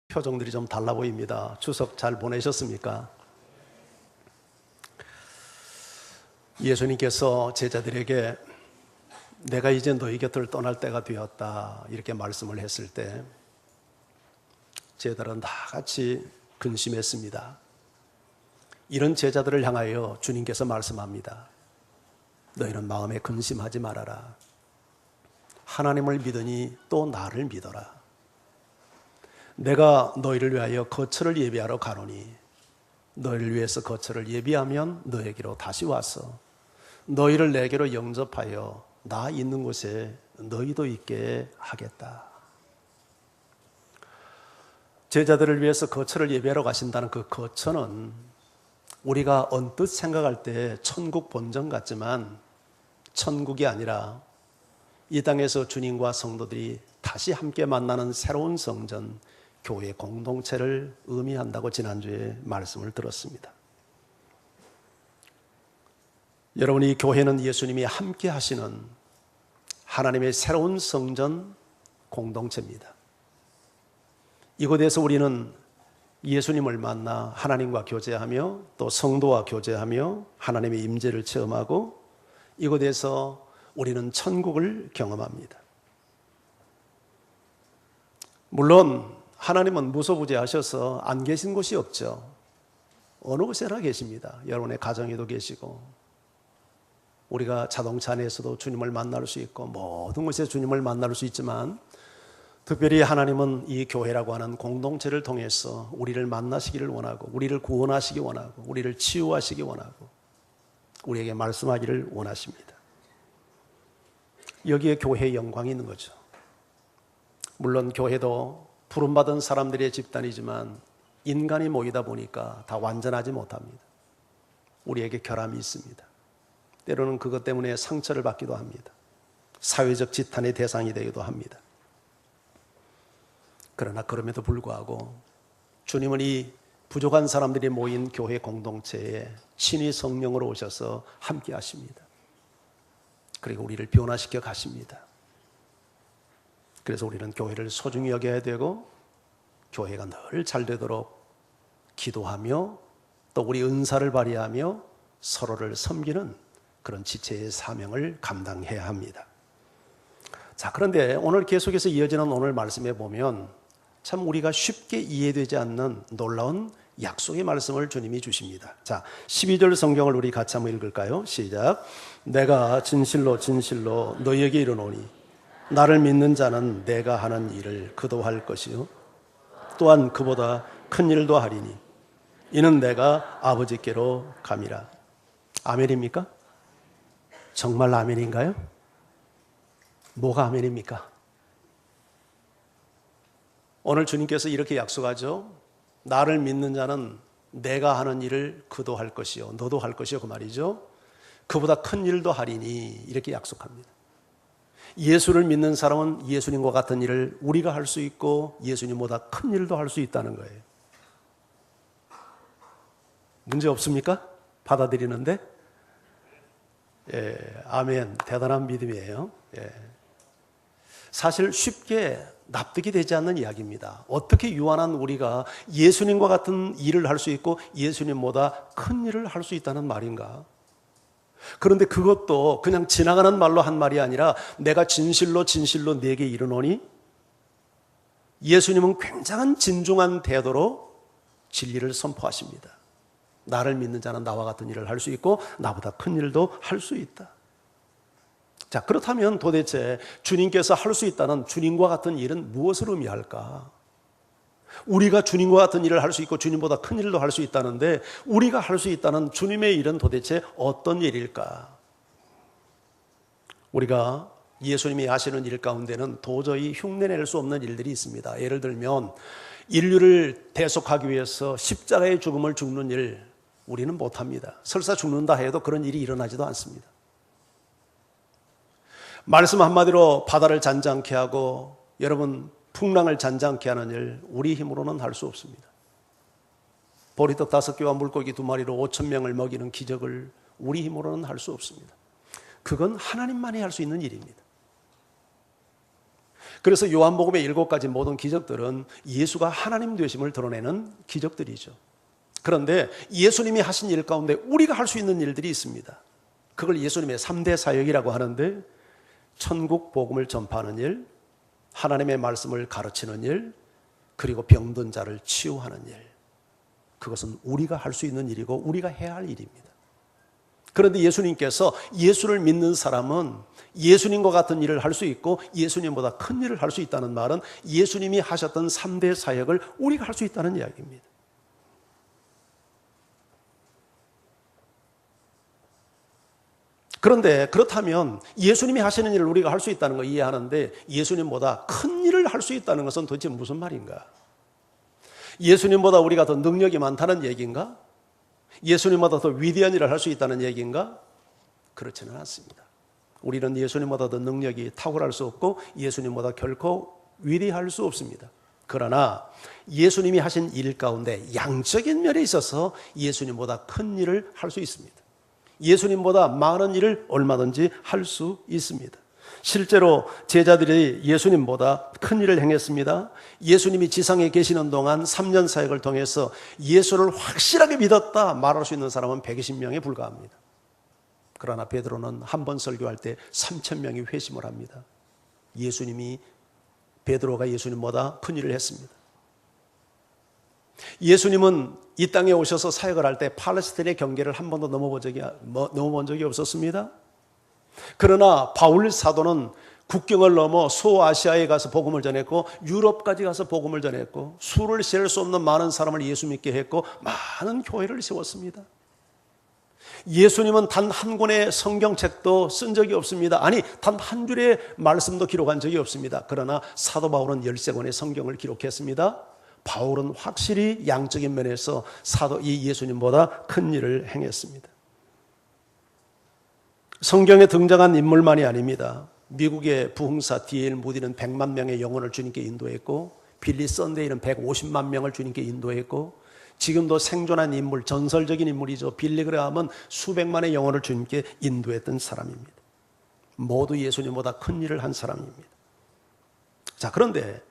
표정들이 좀 달라 보입니다. 추석 잘 보내셨습니까? 예수님께서 제자들에게 내가 이제 너희 곁을 떠날 때가 되었다 이렇게 말씀을 했을 때 제자들은 다 같이 근심했습니다. 이런 제자들을 향하여 주님께서 말씀합니다. 너희는 마음에 근심하지 말아라. 하나님을 믿으니 또 나를 믿어라. 내가 너희를 위하여 거처를 예비하러 가노니 너희를 위해서 거처를 예비하면 너에게로 다시 와서 너희를 내게로 영접하여 나 있는 곳에 너희도 있게 하겠다. 제자들을 위해서 거처를 예비하러 가신다는 그 거처는 우리가 언뜻 생각할 때 천국 본전 같지만 천국이 아니라 이 땅에서 주님과 성도들이 다시 함께 만나는 새로운 성전, 교회 공동체를 의미한다고 지난주에 말씀을 들었습니다. 여러분, 이 교회는 예수님이 함께 하시는 하나님의 새로운 성전 공동체입니다. 이곳에서 우리는 예수님을 만나 하나님과 교제하며 또 성도와 교제하며 하나님의 임재를 체험하고 이곳에서 우리는 천국을 경험합니다. 물론 하나님은 무소부재하셔서 안 계신 곳이 없죠. 어느 곳에나 계십니다. 여러분의 가정에도 계시고 우리가 자동차 안에서도 주님을 만날 수 있고 모든 곳에 주님을 만날 수 있지만 특별히 하나님은 이 교회라고 하는 공동체를 통해서 우리를 만나시기를 원하고 우리를 구원하시기 원하고 우리를 치유하시기 원하고 우리에게 말씀하기를 원하십니다. 여기에 교회의 영광이 있는 거죠. 물론 교회도 부름받은 사람들의 집단이지만 인간이 모이다 보니까 다 완전하지 못합니다. 우리에게 결함이 있습니다. 때로는 그것 때문에 상처를 받기도 합니다. 사회적 지탄의 대상이 되기도 합니다. 그러나 그럼에도 불구하고 주님은 이 부족한 사람들이 모인 교회 공동체에 친히 성령으로 오셔서 함께 하십니다. 그리고 우리를 변화시켜 가십니다. 그래서 우리는 교회를 소중히 여겨야 되고 교회가 늘 잘 되도록 기도하며 또 우리 은사를 발휘하며 서로를 섬기는 그런 지체의 사명을 감당해야 합니다. 자, 그런데 오늘 계속해서 이어지는 오늘 말씀에 보면 참 우리가 쉽게 이해되지 않는 놀라운 약속의 말씀을 주님이 주십니다. 자, 12절 성경을 우리 같이 한번 읽을까요? 시작. 내가 진실로 진실로 너희에게 이르노니 나를 믿는 자는 내가 하는 일을 그도 할 것이요 또한 그보다 큰 일도 하리니 이는 내가 아버지께로 감이라. 아멘입니까? 정말 아멘인가요? 뭐가 아멘입니까? 오늘 주님께서 이렇게 약속하죠. 나를 믿는 자는 내가 하는 일을 그도 할 것이요 너도 할 것이요 그 말이죠. 그보다 큰 일도 하리니 이렇게 약속합니다. 예수를 믿는 사람은 예수님과 같은 일을 우리가 할 수 있고 예수님보다 큰 일도 할 수 있다는 거예요. 문제 없습니까? 받아들이는데? 예, 아멘. 대단한 믿음이에요. 예. 사실 쉽게 납득이 되지 않는 이야기입니다. 어떻게 유한한 우리가 예수님과 같은 일을 할 수 있고 예수님보다 큰 일을 할 수 있다는 말인가? 그런데 그것도 그냥 지나가는 말로 한 말이 아니라 내가 진실로 진실로 네게 이르노니 예수님은 굉장한 진중한 태도로 진리를 선포하십니다. 나를 믿는 자는 나와 같은 일을 할 수 있고 나보다 큰 일도 할 수 있다. 자, 그렇다면 도대체 주님께서 할 수 있다는 주님과 같은 일은 무엇을 의미할까? 우리가 주님과 같은 일을 할 수 있고 주님보다 큰 일도 할 수 있다는데 우리가 할 수 있다는 주님의 일은 도대체 어떤 일일까? 우리가 예수님이 하시는 일 가운데는 도저히 흉내낼 수 없는 일들이 있습니다. 예를 들면 인류를 대속하기 위해서 십자가의 죽음을 죽는 일 우리는 못합니다. 설사 죽는다 해도 그런 일이 일어나지도 않습니다. 말씀 한마디로 바다를 잔잔케 하고 여러분 풍랑을 잔잔케 하는 일 우리 힘으로는 할 수 없습니다. 보리떡 5개와 물고기 2마리로 5,000명을 먹이는 기적을 우리 힘으로는 할 수 없습니다. 그건 하나님만이 할 수 있는 일입니다. 그래서 요한복음의 7가지 모든 기적들은 예수가 하나님 되심을 드러내는 기적들이죠. 그런데 예수님이 하신 일 가운데 우리가 할 수 있는 일들이 있습니다. 그걸 예수님의 3대 사역이라고 하는데, 천국 복음을 전파하는 일, 하나님의 말씀을 가르치는 일, 그리고 병든 자를 치유하는 일. 그것은 우리가 할 수 있는 일이고 우리가 해야 할 일입니다. 그런데 예수님께서 예수를 믿는 사람은 예수님과 같은 일을 할 수 있고 예수님보다 큰 일을 할 수 있다는 말은 예수님이 하셨던 3대 사역을 우리가 할 수 있다는 이야기입니다. 그런데 그렇다면 예수님이 하시는 일을 우리가 할 수 있다는 거 이해하는데, 예수님보다 큰 일을 할 수 있다는 것은 도대체 무슨 말인가? 예수님보다 우리가 더 능력이 많다는 얘기인가? 예수님보다 더 위대한 일을 할 수 있다는 얘기인가? 그렇지는 않습니다. 우리는 예수님보다 더 능력이 탁월할 수 없고 예수님보다 결코 위대할 수 없습니다. 그러나 예수님이 하신 일 가운데 양적인 면에 있어서 예수님보다 큰 일을 할 수 있습니다. 예수님보다 많은 일을 얼마든지 할 수 있습니다. 실제로 제자들이 예수님보다 큰 일을 행했습니다. 예수님이 지상에 계시는 동안 3년 사역을 통해서 예수를 확실하게 믿었다 말할 수 있는 사람은 120명에 불과합니다. 그러나 베드로는 한 번 설교할 때 3,000명이 회심을 합니다. 베드로가 예수님보다 큰 일을 했습니다. 예수님은 이 땅에 오셔서 사역을 할 때 팔레스타인의 경계를 한 번도 넘어본 적이 없었습니다. 그러나 바울 사도는 국경을 넘어 소아시아에 가서 복음을 전했고 유럽까지 가서 복음을 전했고 수를 셀 수 없는 많은 사람을 예수 믿게 했고 많은 교회를 세웠습니다. 예수님은 단 한 권의 성경책도 쓴 적이 없습니다. 아니, 단 한 줄의 말씀도 기록한 적이 없습니다. 그러나 사도 바울은 13권의 성경을 기록했습니다. 바울은 확실히 양적인 면에서 이 예수님보다 큰 일을 행했습니다. 성경에 등장한 인물만이 아닙니다. 미국의 부흥사 D.L. 무디는 100만 명의 영혼을 주님께 인도했고, 빌리 썬데이는 150만 명을 주님께 인도했고, 지금도 생존한 인물, 전설적인 인물이죠. 빌리 그레함은 수백만의 영혼을 주님께 인도했던 사람입니다. 모두 예수님보다 큰 일을 한 사람입니다. 자, 그런데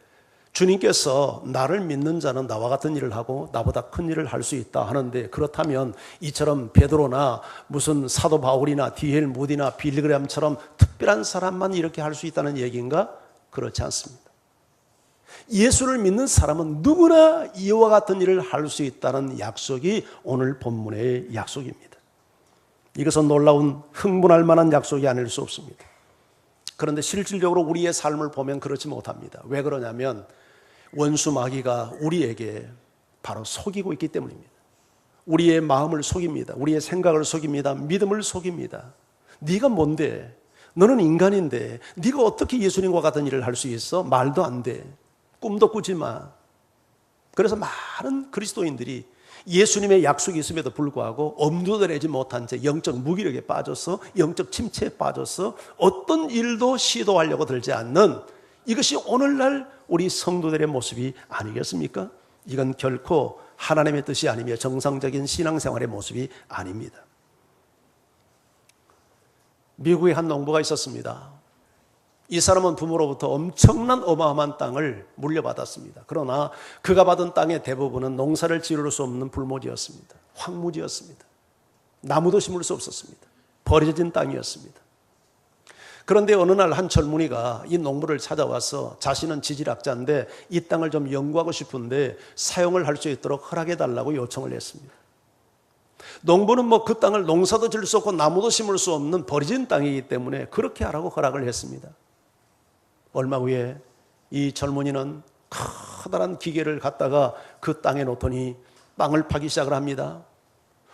주님께서 나를 믿는 자는 나와 같은 일을 하고 나보다 큰 일을 할 수 있다 하는데, 그렇다면 이처럼 베드로나 무슨 사도 바울이나 D.L. 무디나 빌리 그레함처럼 특별한 사람만 이렇게 할 수 있다는 얘기인가? 그렇지 않습니다. 예수를 믿는 사람은 누구나 이와 같은 일을 할 수 있다는 약속이 오늘 본문의 약속입니다. 이것은 놀라운 흥분할 만한 약속이 아닐 수 없습니다. 그런데 실질적으로 우리의 삶을 보면 그렇지 못합니다. 왜 그러냐면 원수 마귀가 우리에게 바로 속이고 있기 때문입니다. 우리의 마음을 속입니다. 우리의 생각을 속입니다. 믿음을 속입니다. 네가 뭔데? 너는 인간인데 네가 어떻게 예수님과 같은 일을 할 수 있어? 말도 안 돼. 꿈도 꾸지 마. 그래서 많은 그리스도인들이 예수님의 약속이 있음에도 불구하고 엄두도 내지 못한 채 영적 무기력에 빠져서, 영적 침체에 빠져서 어떤 일도 시도하려고 들지 않는, 이것이 오늘날 우리 성도들의 모습이 아니겠습니까? 이건 결코 하나님의 뜻이 아니며 정상적인 신앙생활의 모습이 아닙니다. 미국에 한 농부가 있었습니다. 이 사람은 부모로부터 엄청난 어마어마한 땅을 물려받았습니다. 그러나 그가 받은 땅의 대부분은 농사를 지을 수 없는 불모지였습니다. 황무지였습니다. 나무도 심을 수 없었습니다. 버려진 땅이었습니다. 그런데 어느 날 한 젊은이가 이 농부를 찾아와서 자신은 지질학자인데 이 땅을 좀 연구하고 싶은데 사용을 할 수 있도록 허락해달라고 요청을 했습니다. 농부는 그 땅을 농사도 지을 수 없고 나무도 심을 수 없는 버려진 땅이기 때문에 그렇게 하라고 허락을 했습니다. 얼마 후에 이 젊은이는 커다란 기계를 갖다가 그 땅에 놓더니 땅을 파기 시작을 합니다.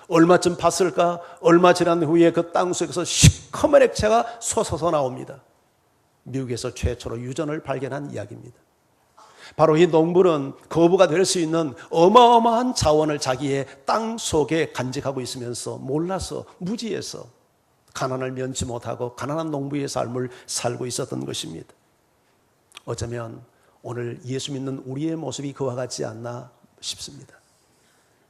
얼마쯤 팠을까? 얼마 지난 후에 그 땅 속에서 시커먼 액체가 솟아서 나옵니다. 미국에서 최초로 유전을 발견한 이야기입니다. 바로 이 농부는 거부가 될 수 있는 어마어마한 자원을 자기의 땅 속에 간직하고 있으면서 몰라서, 무지해서 가난을 면치 못하고 가난한 농부의 삶을 살고 있었던 것입니다. 어쩌면 오늘 예수 믿는 우리의 모습이 그와 같지 않나 싶습니다.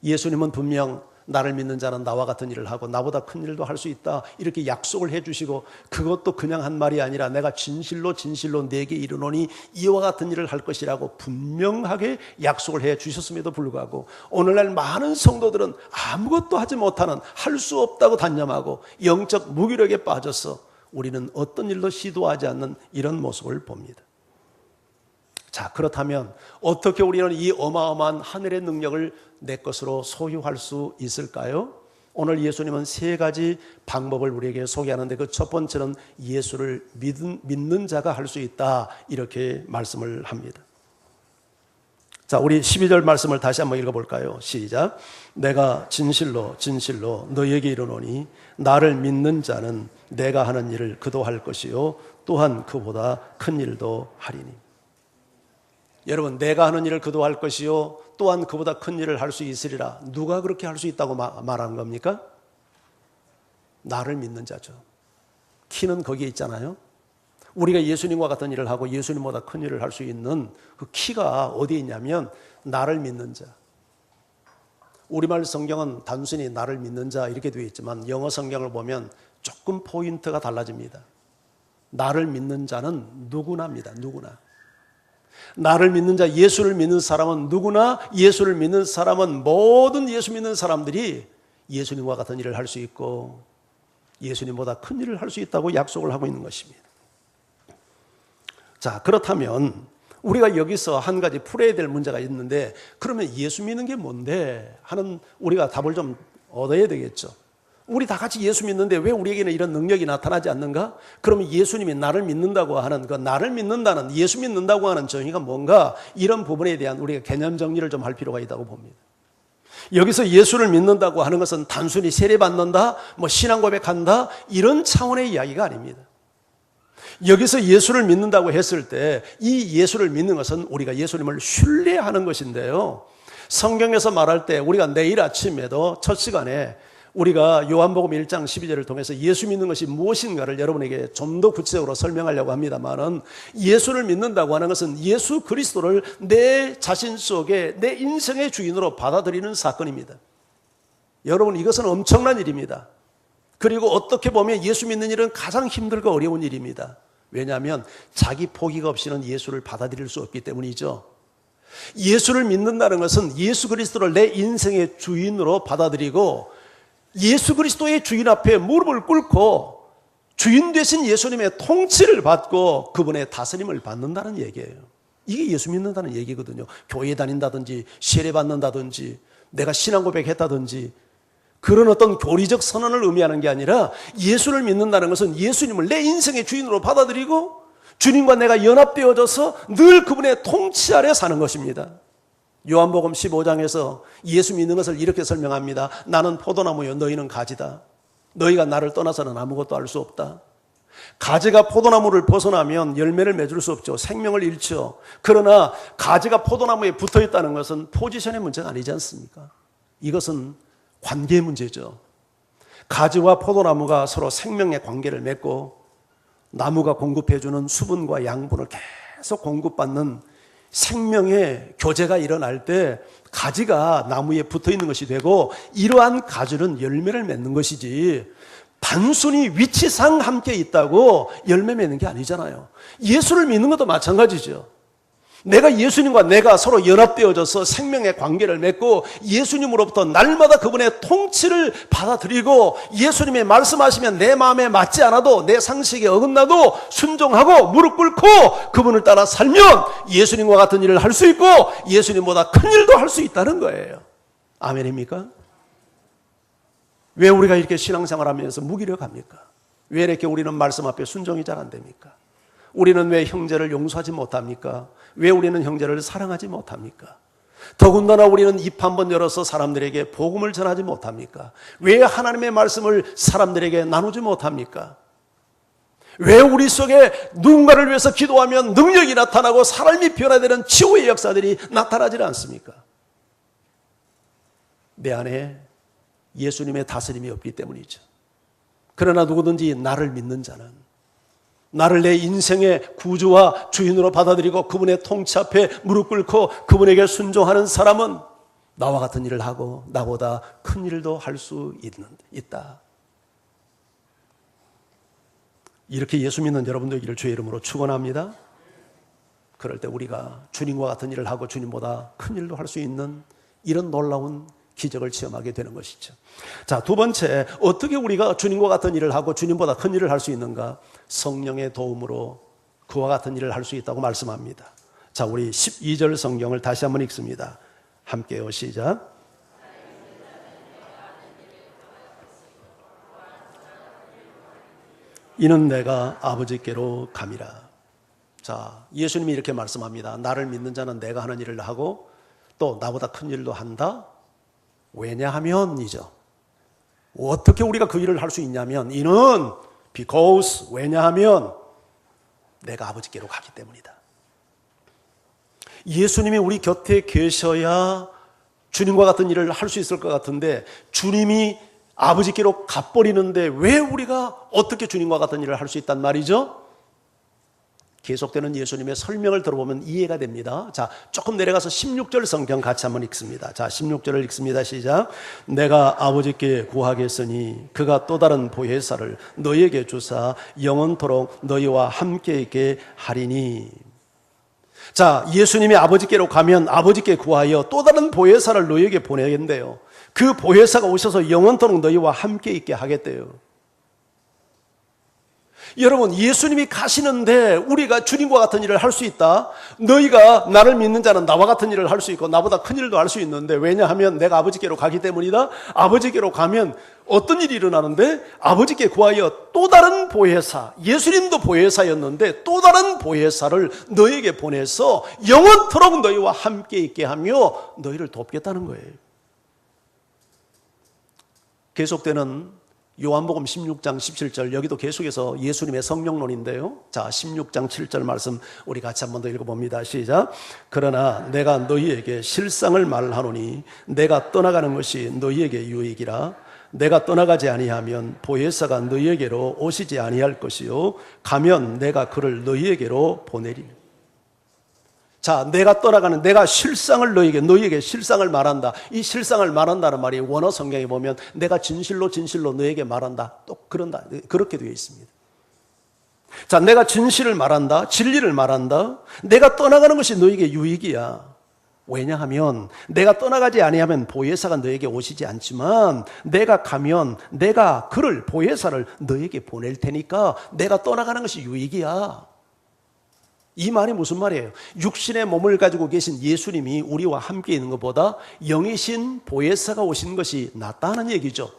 예수님은 분명 나를 믿는 자는 나와 같은 일을 하고 나보다 큰 일도 할 수 있다, 이렇게 약속을 해주시고, 그것도 그냥 한 말이 아니라 내가 진실로 네게 이르노니 이와 같은 일을 할 것이라고 분명하게 약속을 해 주셨음에도 불구하고 오늘날 많은 성도들은 아무것도 하지 못하는, 할 수 없다고 단념하고 영적 무기력에 빠져서 우리는 어떤 일도 시도하지 않는 이런 모습을 봅니다. 자, 그렇다면 어떻게 우리는 이 어마어마한 하늘의 능력을 내 것으로 소유할 수 있을까요? 오늘 예수님은 세 가지 방법을 우리에게 소개하는데, 그 첫 번째는 예수를 믿는 자가 할 수 있다, 이렇게 말씀을 합니다. 자, 우리 12절 말씀을 다시 한번 읽어볼까요? 시작. 내가 진실로 너희에게 이르노니 나를 믿는 자는 내가 하는 일을 그도 할 것이요 또한 그보다 큰 일도 하리니. 여러분, 내가 하는 일을 그도 할 것이요 또한 그보다 큰 일을 할 수 있으리라. 누가 그렇게 할 수 있다고 말하는 겁니까? 나를 믿는 자죠. 키는 거기에 있잖아요. 우리가 예수님과 같은 일을 하고 예수님보다 큰 일을 할 수 있는 그 키가 어디에 있냐면 나를 믿는 자. 우리말 성경은 단순히 나를 믿는 자 이렇게 되어 있지만 영어 성경을 보면 조금 포인트가 달라집니다. 나를 믿는 자는 누구나입니다. 누구나. 나를 믿는 자, 예수를 믿는 사람은 누구나, 예수를 믿는 사람은 모든 예수 믿는 사람들이 예수님과 같은 일을 할 수 있고 예수님보다 큰 일을 할 수 있다고 약속을 하고 있는 것입니다. 자, 그렇다면 우리가 여기서 한 가지 풀어야 될 문제가 있는데, 그러면 예수 믿는 게 뭔데 하는 우리가 답을 좀 얻어야 되겠죠. 우리 다 같이 예수 믿는데 왜 우리에게는 이런 능력이 나타나지 않는가? 그러면 예수님이 나를 믿는다고 하는 그 나를 믿는다는, 예수 믿는다고 하는 정의가 뭔가, 이런 부분에 대한 우리가 개념 정리를 좀 할 필요가 있다고 봅니다. 여기서 예수를 믿는다고 하는 것은 단순히 세례받는다, 신앙 고백한다, 이런 차원의 이야기가 아닙니다. 여기서 예수를 믿는다고 했을 때 이 예수를 믿는 것은 우리가 예수님을 신뢰하는 것인데요, 성경에서 말할 때 우리가 내일 아침에도 첫 시간에 우리가 요한복음 1장 12절을 통해서 예수 믿는 것이 무엇인가를 여러분에게 좀 더 구체적으로 설명하려고 합니다만은, 예수를 믿는다고 하는 것은 예수 그리스도를 내 자신 속에 내 인생의 주인으로 받아들이는 사건입니다. 여러분, 이것은 엄청난 일입니다. 그리고 어떻게 보면 예수 믿는 일은 가장 힘들고 어려운 일입니다. 왜냐하면 자기 포기가 없이는 예수를 받아들일 수 없기 때문이죠. 예수를 믿는다는 것은 예수 그리스도를 내 인생의 주인으로 받아들이고 예수 그리스도의 주인 앞에 무릎을 꿇고 주인 되신 예수님의 통치를 받고 그분의 다스림을 받는다는 얘기예요. 이게 예수 믿는다는 얘기거든요. 교회 다닌다든지 세례 받는다든지 내가 신앙 고백했다든지 그런 어떤 교리적 선언을 의미하는 게 아니라, 예수를 믿는다는 것은 예수님을 내 인생의 주인으로 받아들이고 주님과 내가 연합되어져서 늘 그분의 통치 아래 사는 것입니다. 요한복음 15장에서 예수 믿는 것을 이렇게 설명합니다. 나는 포도나무요 너희는 가지다. 너희가 나를 떠나서는 아무것도 할 수 없다. 가지가 포도나무를 벗어나면 열매를 맺을 수 없죠. 생명을 잃죠. 그러나 가지가 포도나무에 붙어 있다는 것은 포지션의 문제가 아니지 않습니까? 이것은 관계의 문제죠. 가지와 포도나무가 서로 생명의 관계를 맺고 나무가 공급해주는 수분과 양분을 계속 공급받는 생명의 교제가 일어날 때 가지가 나무에 붙어 있는 것이 되고, 이러한 가지는 열매를 맺는 것이지 단순히 위치상 함께 있다고 열매 맺는 게 아니잖아요. 예수를 믿는 것도 마찬가지죠. 내가 예수님과 내가 서로 연합되어져서 생명의 관계를 맺고 예수님으로부터 날마다 그분의 통치를 받아들이고 예수님의 말씀하시면 내 마음에 맞지 않아도 내 상식에 어긋나도 순종하고 무릎 꿇고 그분을 따라 살면 예수님과 같은 일을 할 수 있고 예수님보다 큰 일도 할 수 있다는 거예요. 아멘입니까? 왜 우리가 이렇게 신앙생활하면서 무기력합니까? 왜 이렇게 우리는 말씀 앞에 순종이 잘 안 됩니까? 우리는 왜 형제를 용서하지 못합니까? 왜 우리는 형제를 사랑하지 못합니까? 더군다나 우리는 입 한 번 열어서 사람들에게 복음을 전하지 못합니까? 왜 하나님의 말씀을 사람들에게 나누지 못합니까? 왜 우리 속에 누군가를 위해서 기도하면 능력이 나타나고 사람이 변화되는 치유의 역사들이 나타나지 않습니까? 내 안에 예수님의 다스림이 없기 때문이죠. 그러나 누구든지 나를 믿는 자는, 나를 내 인생의 구주와 주인으로 받아들이고 그분의 통치 앞에 무릎 꿇고 그분에게 순종하는 사람은 나와 같은 일을 하고 나보다 큰 일도 할 수 있다. 이렇게 예수 믿는 여러분들 되기를 주의 이름으로 축원합니다. 그럴 때 우리가 주님과 같은 일을 하고 주님보다 큰 일도 할 수 있는 이런 놀라운 기적을 체험하게 되는 것이죠. 자, 두 번째, 어떻게 우리가 주님과 같은 일을 하고 주님보다 큰 일을 할 수 있는가? 성령의 도움으로 그와 같은 일을 할 수 있다고 말씀합니다. 자, 우리 12절 성경을 다시 한번 읽습니다. 함께요, 시작. 이는 내가 아버지께로 감이라. 자, 예수님이 이렇게 말씀합니다. 나를 믿는 자는 내가 하는 일을 하고 또 나보다 큰 일도 한다. 왜냐하면이죠. 어떻게 우리가 그 일을 할 수 있냐면, 이는 because, 왜냐하면 내가 아버지께로 가기 때문이다. 예수님이 우리 곁에 계셔야 주님과 같은 일을 할 수 있을 것 같은데, 주님이 아버지께로 가버리는데 왜 우리가 어떻게 주님과 같은 일을 할 수 있단 말이죠? 계속되는 예수님의 설명을 들어보면 이해가 됩니다. 자, 조금 내려가서 16절 성경 같이 한번 읽습니다. 자, 16절을 읽습니다. 시작. 내가 아버지께 구하겠으니 그가 또 다른 보혜사를 너희에게 주사 영원토록 너희와 함께 있게 하리니. 자, 예수님이 아버지께로 가면 아버지께 구하여 또 다른 보혜사를 너희에게 보내겠는데요. 그 보혜사가 오셔서 영원토록 너희와 함께 있게 하겠대요. 여러분, 예수님이 가시는데 우리가 주님과 같은 일을 할 수 있다. 너희가 나를 믿는 자는 나와 같은 일을 할 수 있고 나보다 큰 일도 할 수 있는데, 왜냐하면 내가 아버지께로 가기 때문이다. 아버지께로 가면 어떤 일이 일어나는데, 아버지께 구하여 또 다른 보혜사, 예수님도 보혜사였는데 또 다른 보혜사를 너희에게 보내서 영원토록 너희와 함께 있게 하며 너희를 돕겠다는 거예요. 계속되는 요한복음 16장 17절, 여기도 계속해서 예수님의 성령론인데요. 자, 16장 7절 말씀 우리 같이 한 번 더 읽어봅니다. 시작. 그러나 내가 너희에게 실상을 말하노니 내가 떠나가는 것이 너희에게 유익이라. 내가 떠나가지 아니하면 보혜사가 너희에게로 오시지 아니할 것이요 가면 내가 그를 너희에게로 보내리니. 자, 내가 떠나가는, 내가 실상을 너희에게 실상을 말한다. 이 실상을 말한다는 말이 원어 성경에 보면 내가 진실로 너희에게 말한다. 또 그런다. 그렇게 되어 있습니다. 자, 내가 진실을 말한다. 진리를 말한다. 내가 떠나가는 것이 너희에게 유익이야. 왜냐하면 내가 떠나가지 아니하면 보혜사가 너에게 오시지 않지만 내가 가면 내가 그를, 보혜사를 너에게 보낼 테니까 내가 떠나가는 것이 유익이야. 이 말이 무슨 말이에요? 육신의 몸을 가지고 계신 예수님이 우리와 함께 있는 것보다 영이신 보혜사가 오신 것이 낫다는 얘기죠.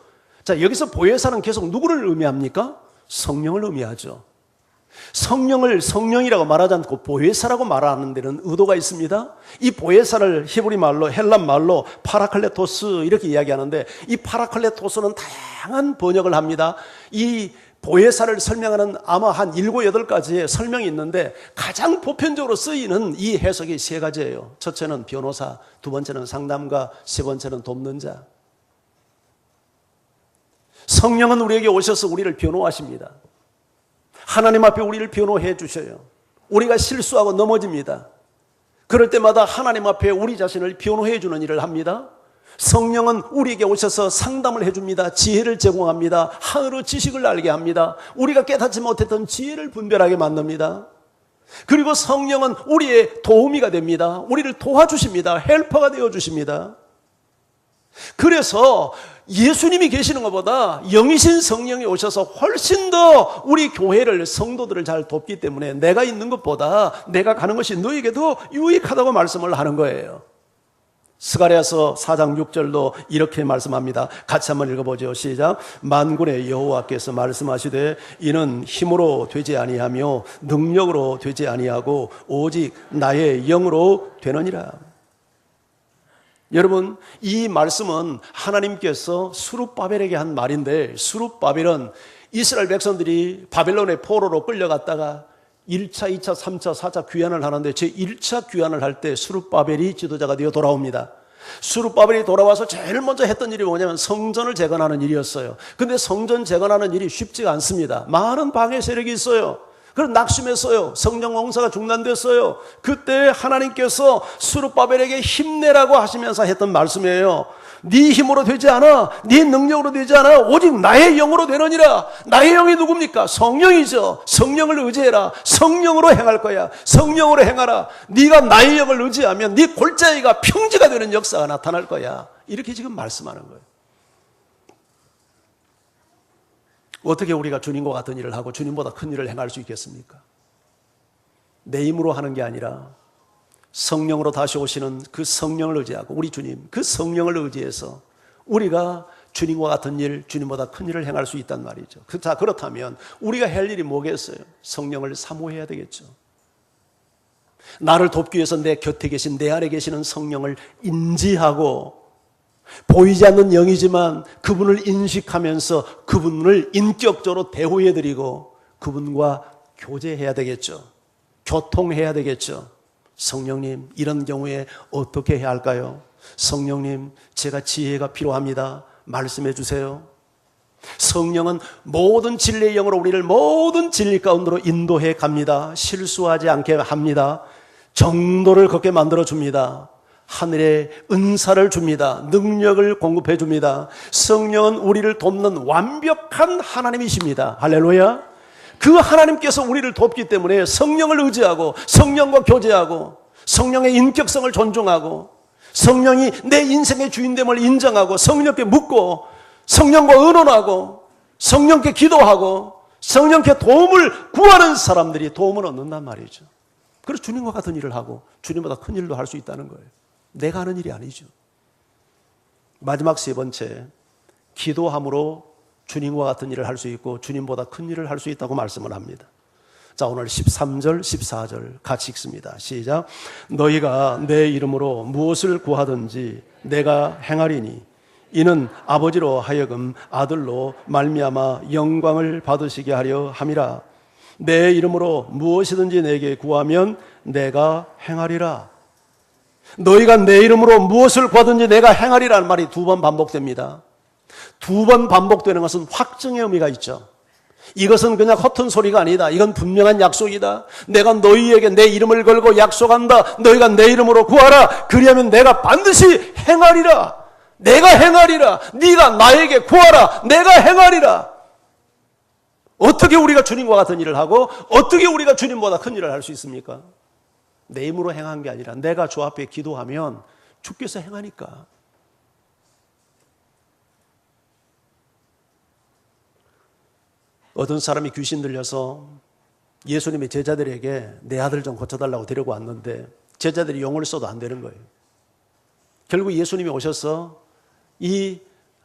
자, 여기서 보혜사는 계속 누구를 의미합니까? 성령을 의미하죠. 성령을 성령이라고 말하지 않고 보혜사라고 말하는 데는 의도가 있습니다. 이 보혜사를 히브리 말로, 헬란 말로 파라클레토스 이렇게 이야기하는데, 이 파라클레토스는 다양한 번역을 합니다. 이 보혜사를 설명하는 아마 한 7, 8가지의 설명이 있는데 가장 보편적으로 쓰이는 이 해석이 3가지예요. 첫째는 변호사, 두 번째는 상담가, 세 번째는 돕는 자. 성령은 우리에게 오셔서 우리를 변호하십니다. 하나님 앞에 우리를 변호해 주셔요. 우리가 실수하고 넘어집니다. 그럴 때마다 하나님 앞에 우리 자신을 변호해 주는 일을 합니다. 성령은 우리에게 오셔서 상담을 해줍니다. 지혜를 제공합니다. 하늘의 지식을 알게 합니다. 우리가 깨닫지 못했던 지혜를 분별하게 만듭니다. 그리고 성령은 우리의 도우미가 됩니다. 우리를 도와주십니다. 헬퍼가 되어주십니다. 그래서 예수님이 계시는 것보다 영이신 성령이 오셔서 훨씬 더 우리 교회를, 성도들을 잘 돕기 때문에 내가 있는 것보다 내가 가는 것이 너에게도 유익하다고 말씀을 하는 거예요. 스가랴서 4장 6절도 이렇게 말씀합니다. 같이 한번 읽어보죠. 시작. 만군의 여호와께서 말씀하시되 이는 힘으로 되지 아니하며 능력으로 되지 아니하고 오직 나의 영으로 되느니라. 여러분, 이 말씀은 하나님께서 스룹바벨에게 한 말인데, 스룹바벨은 이스라엘 백성들이 바벨론의 포로로 끌려갔다가 1차, 2차, 3차, 4차 귀환을 하는데 제1차 귀환을 할 때 스룹바벨이 지도자가 되어 돌아옵니다. 스룹바벨이 돌아와서 제일 먼저 했던 일이 뭐냐면 성전을 재건하는 일이었어요. 근데 성전 재건하는 일이 쉽지가 않습니다. 많은 방해 세력이 있어요. 그럼 낙심했어요. 성령 공사가 중단됐어요. 그때 하나님께서 스룹바벨에게 힘내라고 하시면서 했던 말씀이에요. 네 힘으로 되지 않아. 네 능력으로 되지 않아. 오직 나의 영으로 되느니라. 나의 영이 누굽니까? 성령이죠. 성령을 의지해라. 성령으로 행할 거야. 성령으로 행하라. 네가 나의 영을 의지하면 네 골짜기가 평지가 되는 역사가 나타날 거야. 이렇게 지금 말씀하는 거예요. 어떻게 우리가 주님과 같은 일을 하고 주님보다 큰 일을 행할 수 있겠습니까? 내 힘으로 하는 게 아니라 성령으로 다시 오시는 그 성령을 의지하고 우리 주님, 그 성령을 의지해서 우리가 주님과 같은 일, 주님보다 큰 일을 행할 수 있단 말이죠. 자, 그렇다면 우리가 할 일이 뭐겠어요? 성령을 사모해야 되겠죠. 나를 돕기 위해서 내 곁에 계신, 내 안에 계시는 성령을 인지하고 보이지 않는 영이지만 그분을 인식하면서 그분을 인격적으로 대우해드리고 그분과 교제해야 되겠죠. 교통해야 되겠죠. 성령님, 이런 경우에 어떻게 해야 할까요? 성령님, 제가 지혜가 필요합니다. 말씀해 주세요. 성령은 모든 진리의 영으로 우리를 모든 진리 가운데로 인도해 갑니다. 실수하지 않게 합니다. 정도를 걷게 만들어 줍니다. 하늘의 은사를 줍니다. 능력을 공급해 줍니다. 성령은 우리를 돕는 완벽한 하나님이십니다. 할렐루야. 그 하나님께서 우리를 돕기 때문에 성령을 의지하고 성령과 교제하고 성령의 인격성을 존중하고 성령이 내 인생의 주인됨을 인정하고 성령께 묻고 성령과 의논하고 성령께 기도하고 성령께 도움을 구하는 사람들이 도움을 얻는단 말이죠. 그래서 주님과 같은 일을 하고 주님보다 큰 일도 할 수 있다는 거예요. 내가 하는 일이 아니죠. 마지막 세 번째, 기도함으로 주님과 같은 일을 할 수 있고 주님보다 큰 일을 할 수 있다고 말씀을 합니다. 자, 오늘 13절, 14절 같이 읽습니다. 시작. 너희가 내 이름으로 무엇을 구하든지 내가 행하리니 이는 아버지로 하여금 아들로 말미암아 영광을 받으시게 하려 함이라. 내 이름으로 무엇이든지 내게 구하면 내가 행하리라. 너희가 내 이름으로 무엇을 구하든지 내가 행하리라는 말이 두 번 반복됩니다. 두 번 반복되는 것은 확증의 의미가 있죠. 이것은 그냥 허튼 소리가 아니다. 이건 분명한 약속이다. 내가 너희에게 내 이름을 걸고 약속한다. 너희가 내 이름으로 구하라. 그리하면 내가 반드시 행하리라. 내가 행하리라. 네가 나에게 구하라. 내가 행하리라. 어떻게 우리가 주님과 같은 일을 하고 어떻게 우리가 주님보다 큰 일을 할 수 있습니까? 내 힘으로 행한 게 아니라 내가 주 앞에 기도하면 주께서 행하니까. 어떤 사람이 귀신 들려서 예수님의 제자들에게 내 아들 좀 고쳐달라고 데리고 왔는데 제자들이 용을 써도 안 되는 거예요. 결국 예수님이 오셔서 이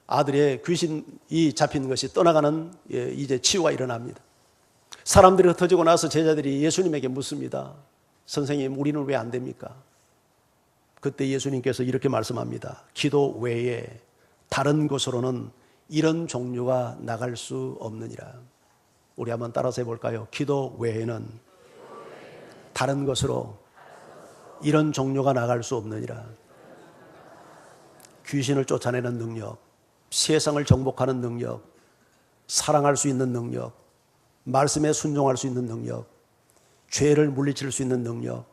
아들의 귀신이 잡힌 것이 떠나가는 이제 치유가 일어납니다. 사람들이 흩어지고 나서 제자들이 예수님에게 묻습니다. 선생님, 우리는 왜 안 됩니까? 그때 예수님께서 이렇게 말씀합니다. 기도 외에 다른 곳으로는 이런 종류가 나갈 수 없느니라. 우리 한번 따라서 해볼까요? 기도 외에는 다른 것으로 이런 종류가 나갈 수 없느니라. 귀신을 쫓아내는 능력, 세상을 정복하는 능력, 사랑할 수 있는 능력, 말씀에 순종할 수 있는 능력, 죄를 물리칠 수 있는 능력,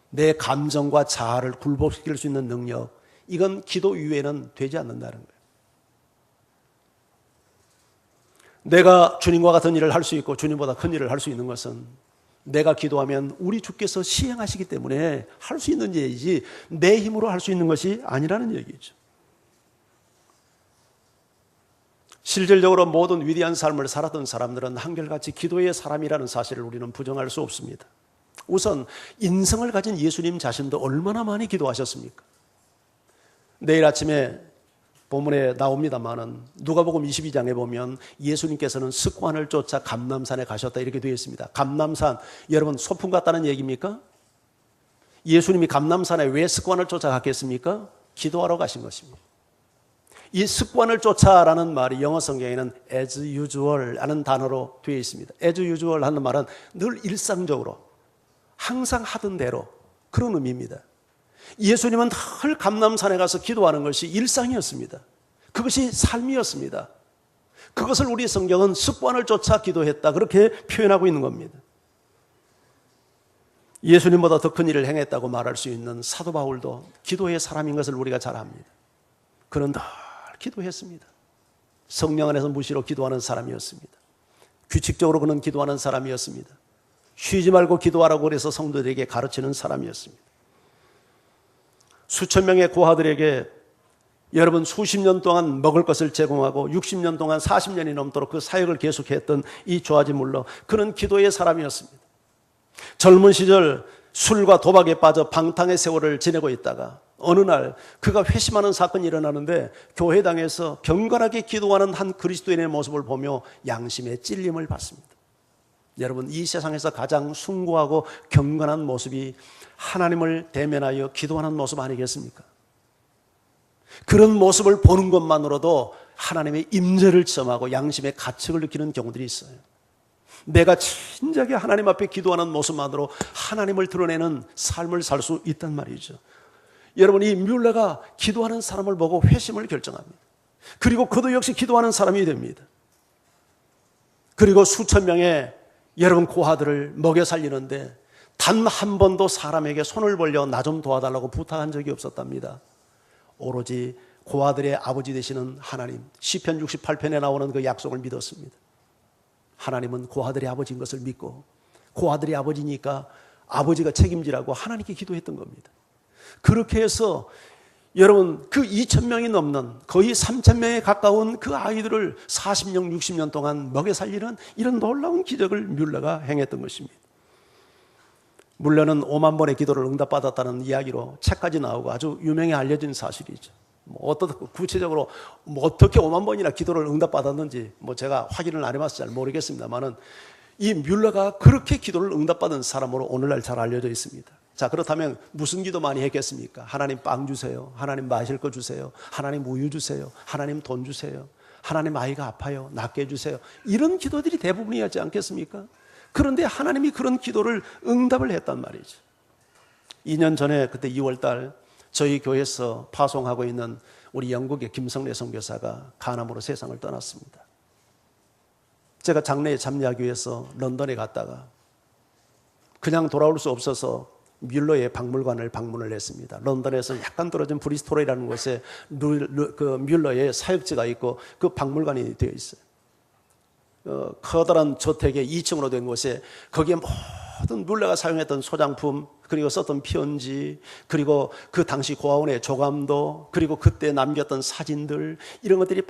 내 감정과 자아를 굴복시킬 수 있는 능력, 이건 기도 이외에는 되지 않는다는 거예요. 내가 주님과 같은 일을 할 수 있고 주님보다 큰 일을 할 수 있는 것은 내가 기도하면 우리 주께서 시행하시기 때문에 할 수 있는 일이지 내 힘으로 할 수 있는 것이 아니라는 얘기죠. 실질적으로 모든 위대한 삶을 살았던 사람들은 한결같이 기도의 사람이라는 사실을 우리는 부정할 수 없습니다. 우선 인성을 가진 예수님 자신도 얼마나 많이 기도하셨습니까? 내일 아침에 본문에 나옵니다만은 누가복음 22장에 보면 예수님께서는 습관을 쫓아 감람산에 가셨다 이렇게 되어 있습니다. 감람산, 여러분 소풍 갔다는 얘기입니까? 예수님이 감람산에 왜 습관을 쫓아 갔겠습니까? 기도하러 가신 것입니다. 이 습관을 쫓아라는 말이 영어 성경에는 as usual 하는 단어로 되어 있습니다. as usual 하는 말은 늘 일상적으로 항상 하던 대로 그런 의미입니다. 예수님은 늘 감람산에 가서 기도하는 것이 일상이었습니다. 그것이 삶이었습니다. 그것을 우리 성경은 습관을 쫓아 기도했다 그렇게 표현하고 있는 겁니다. 예수님보다 더 큰 일을 행했다고 말할 수 있는 사도 바울도 기도의 사람인 것을 우리가 잘 압니다. 그는 늘 기도했습니다. 성령 안에서 무시로 기도하는 사람이었습니다. 규칙적으로 그는 기도하는 사람이었습니다. 쉬지 말고 기도하라고 그래서 성도들에게 가르치는 사람이었습니다. 수천 명의 고아들에게 여러분 수십 년 동안 먹을 것을 제공하고 60년 동안 40년이 넘도록 그 사역을 계속했던 이 조아지 물러, 그는 기도의 사람이었습니다. 젊은 시절 술과 도박에 빠져 방탕의 세월을 지내고 있다가 어느 날 그가 회심하는 사건이 일어나는데 교회당에서 경건하게 기도하는 한 그리스도인의 모습을 보며 양심의 찔림을 받습니다. 여러분, 이 세상에서 가장 숭고하고 경건한 모습이 하나님을 대면하여 기도하는 모습 아니겠습니까? 그런 모습을 보는 것만으로도 하나님의 임재를 체험하고 양심의 가책을 느끼는 경우들이 있어요. 내가 진작에 하나님 앞에 기도하는 모습만으로 하나님을 드러내는 삶을 살 수 있단 말이죠. 여러분, 이 뮬러가 기도하는 사람을 보고 회심을 결정합니다. 그리고 그도 역시 기도하는 사람이 됩니다. 그리고 수천 명의 여러분 고아들을 먹여 살리는데 단 한 번도 사람에게 손을 벌려 나 좀 도와달라고 부탁한 적이 없었답니다. 오로지 고아들의 아버지 되시는 하나님, 시편 68편에 나오는 그 약속을 믿었습니다. 하나님은 고아들의 아버지인 것을 믿고 고아들의 아버지니까 아버지가 책임지라고 하나님께 기도했던 겁니다. 그렇게 해서 여러분 그 2,000명이 넘는 거의 3,000명에 가까운 그 아이들을 40년, 60년 동안 먹여 살리는 이런 놀라운 기적을 뮬러가 행했던 것입니다. 뮬러는 5만 번의 기도를 응답받았다는 이야기로 책까지 나오고 아주 유명히 알려진 사실이죠. 구체적으로 어떻게 5만 번이나 기도를 응답받았는지 제가 확인을 안 해봐서 잘 모르겠습니다만은 이 뮬러가 그렇게 기도를 응답받은 사람으로 오늘날 잘 알려져 있습니다. 자, 그렇다면 무슨 기도 많이 했겠습니까? 하나님 빵 주세요. 하나님 마실 거 주세요. 하나님 우유 주세요. 하나님 돈 주세요. 하나님 아이가 아파요. 낫게 해주세요. 이런 기도들이 대부분이었지 않겠습니까? 그런데 하나님이 그런 기도를 응답을 했단 말이죠. 2년 전에 그때 2월달 저희 교회에서 파송하고 있는 우리 영국의 김성래 선교사가 간암으로 세상을 떠났습니다. 제가 장래에 참여하기 위해서 런던에 갔다가 그냥 돌아올 수 없어서 뮬러의 박물관을 방문을 했습니다. 런던에서 약간 떨어진 브리스톨이라는 곳에 그 뮬러의 사역지가 있고 그 박물관이 되어 있어요. 커다란 저택의 2층으로 된 곳에 거기에 모든 뮬러가 사용했던 소장품, 그리고 썼던 편지, 그리고 그 당시 고아원의 조감도, 그리고 그때 남겼던 사진들, 이런 것들이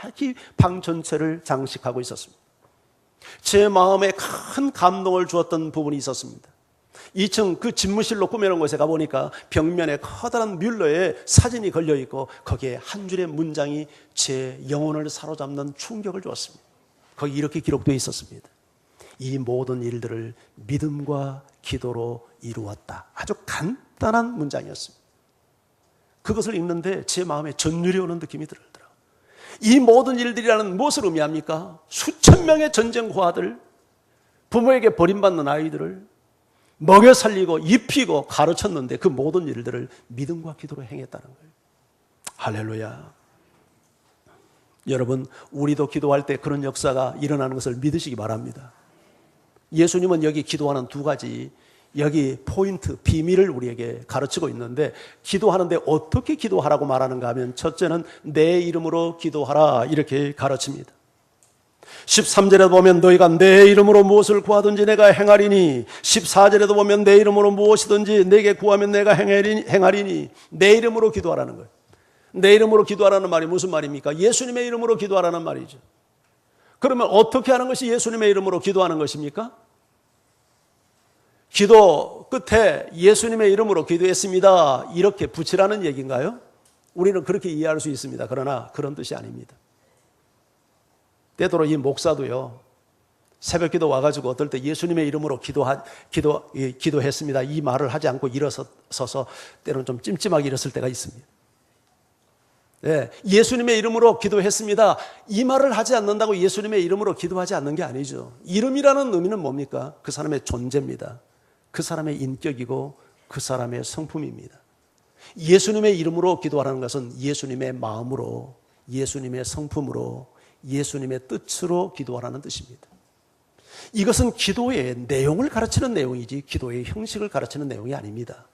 팍팍히 방 전체를 장식하고 있었습니다. 제 마음에 큰 감동을 주었던 부분이 있었습니다. 2층 그 집무실로 꾸며놓은 곳에 가보니까 벽면에 커다란 뮬러의 사진이 걸려있고 거기에 한 줄의 문장이 제 영혼을 사로잡는 충격을 주었습니다. 거기 이렇게 기록되어 있었습니다. 이 모든 일들을 믿음과 기도로 이루었다. 아주 간단한 문장이었습니다. 그것을 읽는데 제 마음에 전율이 오는 느낌이 들더라고요. 이 모든 일들이라는 무엇을 의미합니까? 수천 명의 전쟁 고아들, 부모에게 버림받는 아이들을 먹여 살리고 입히고 가르쳤는데 그 모든 일들을 믿음과 기도로 행했다는 거예요. 할렐루야. 여러분, 우리도 기도할 때 그런 역사가 일어나는 것을 믿으시기 바랍니다. 예수님은 여기 기도하는 두 가지, 여기 포인트, 비밀을 우리에게 가르치고 있는데, 기도하는데 어떻게 기도하라고 말하는가 하면 첫째는 내 이름으로 기도하라 이렇게 가르칩니다. 13절에도 보면 너희가 내 이름으로 무엇을 구하든지 내가 행하리니, 14절에도 보면 내 이름으로 무엇이든지 내게 구하면 내가 행하리니, 내 이름으로 기도하라는 거예요. 내 이름으로 기도하라는 말이 무슨 말입니까? 예수님의 이름으로 기도하라는 말이죠. 그러면 어떻게 하는 것이 예수님의 이름으로 기도하는 것입니까? 기도 끝에 예수님의 이름으로 기도했습니다 이렇게 붙이라는 얘기인가요? 우리는 그렇게 이해할 수 있습니다. 그러나 그런 뜻이 아닙니다. 때도로 이 목사도요, 새벽기도 와가지고 어떨 때 예수님의 이름으로 기도했습니다 이 말을 하지 않고 일어서서 때로는 좀 찜찜하게 일었을 때가 있습니다. 네, 예수님의 이름으로 기도했습니다 이 말을 하지 않는다고 예수님의 이름으로 기도하지 않는 게 아니죠. 이름이라는 의미는 뭡니까? 그 사람의 존재입니다. 그 사람의 인격이고 그 사람의 성품입니다. 예수님의 이름으로 기도하라는 것은 예수님의 마음으로, 예수님의 성품으로, 예수님의 뜻으로 기도하라는 뜻입니다. 이것은 기도의 내용을 가르치는 내용이지 기도의 형식을 가르치는 내용이 아닙니다.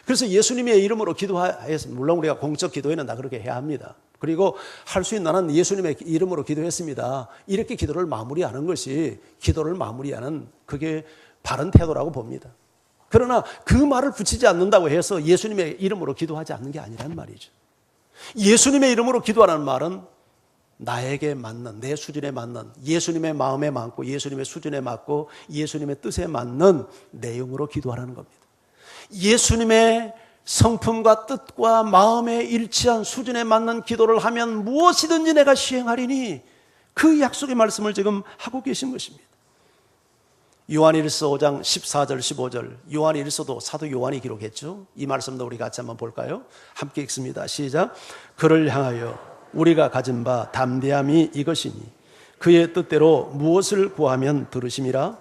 그래서 예수님의 이름으로 기도해서 물론 우리가 공적 기도회는 다 그렇게 해야 합니다. 그리고 할 수 있는 한은 예수님의 이름으로 기도했습니다. 이렇게 기도를 마무리하는 것이 기도를 마무리하는 그게 바른 태도라고 봅니다. 그러나 그 말을 붙이지 않는다고 해서 예수님의 이름으로 기도하지 않는 게 아니란 말이죠. 예수님의 이름으로 기도하는 말은 나에게 맞는, 내 수준에 맞는, 예수님의 마음에 맞고 예수님의 수준에 맞고 예수님의 뜻에 맞는 내용으로 기도하라는 겁니다. 예수님의 성품과 뜻과 마음에 일치한 수준에 맞는 기도를 하면 무엇이든지 내가 시행하리니 그 약속의 말씀을 지금 하고 계신 것입니다. 요한일서 5장 14절 15절 요한일서도 사도 요한이 기록했죠. 이 말씀도 우리 같이 한번 볼까요? 함께 읽습니다. 시작. 그를 향하여 우리가 가진 바 담대함이 이것이니 그의 뜻대로 무엇을 구하면 들으심이라.